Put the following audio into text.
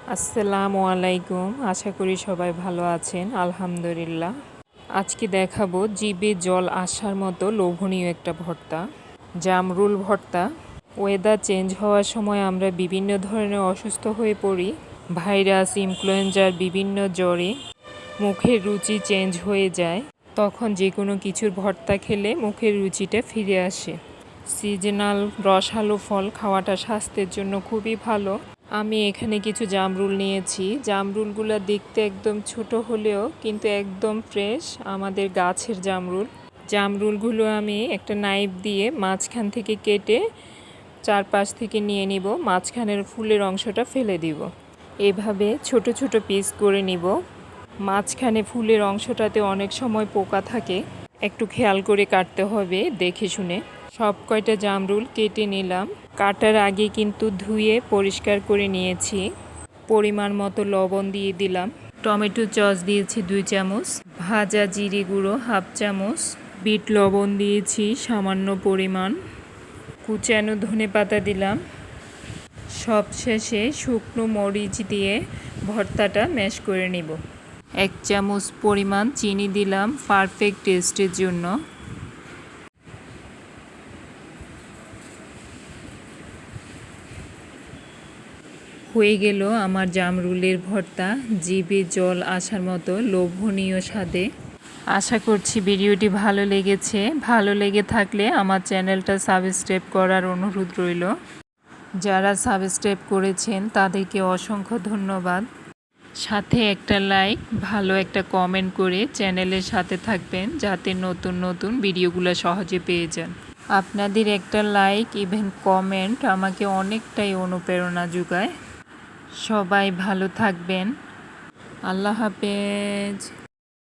আসসালামু আলাইকুম। আশা করি সবাই ভালো আছেন। আলহামদুলিল্লাহ। আজকে দেখাবো জিভে জল আসার মতো লোভনীয় একটা ভর্তা, জামরুল ভর্তা। ওয়েদার চেঞ্জ হওয়ার সময় আমরা বিভিন্ন ধরনের অসুস্থ হয়ে পড়ি। ভাইরাস, ইনফ্লুয়েঞ্জার, বিভিন্ন জ্বরে মুখের রুচি চেঞ্জ হয়ে যায়। তখন যে কোনো কিছুর ভর্তা খেলে মুখের রুচিটা ফিরে আসে। সিজনাল রসালো ফল খাওয়াটা স্বাস্থ্যের জন্য খুবই ভালো। আমি এখানে কিছু জামরুল নিয়েছি। জামরুলগুলো দেখতে একদম ছোট হলেও কিন্তু একদম ফ্রেশ, আমাদের গাছের জামরুল। জামরুলগুলো আমি একটা নাইফ দিয়ে মাঝখান থেকে কেটে চারপাশ থেকে নিয়ে নিব, মাঝখানের ফুলের অংশটা ফেলে দিব। এভাবে ছোট ছোট পিস করে নিব। মাঝখানে ফুলের অংশটাতে অনেক সময় পোকা থাকে, একটু খেয়াল করে কাটতে হবে, দেখে শুনে। সব কয়টা জামরুল কেটে নিলাম। কাটার আগে কিন্তু ধুয়ে পরিষ্কার করে নিয়েছি। পরিমাণ মতো লবণ দিয়ে দিলাম। টমেটো সস দিয়েছি 2 চামচ, ভাজা জিরে গুঁড়ো 1/2 চামচ, বিট লবণ দিয়েছি সামান্য পরিমাণ, কুচানো ধনেপাতা দিলাম। সবশেষে শুকনো মরিচ দিয়ে ভর্তাটা ম্যাশ করে নিব। 1 চামচ পরিমাণ চিনি দিলাম পারফেক্ট টেস্টের জন্য। হয়ে গেল আমার জামরুলের ভর্তা, জিভে জল আসার মতো লোভনীয় স্বাদে। আশা করছি ভিডিওটি ভালো লেগেছে। ভালো লেগে থাকলে আমার চ্যানেলটা সাবস্ক্রাইব করার অনুরোধ রইল। যারা সাবস্ক্রাইব করেছেন তাদেরকে অসংখ্য ধন্যবাদ। সাথে একটা লাইক, ভালো একটা কমেন্ট করে চ্যানেলের সাথে থাকবেন, যাতে নতুন নতুন ভিডিওগুলো সহজে পেয়ে যান। আপনাদের একটা লাইক, ইভেন কমেন্ট আমাকে অনেকটাই অনুপ্রেরণা যোগায়। সবাই ভালো থাকবেন। আল্লাহ হাফেজ।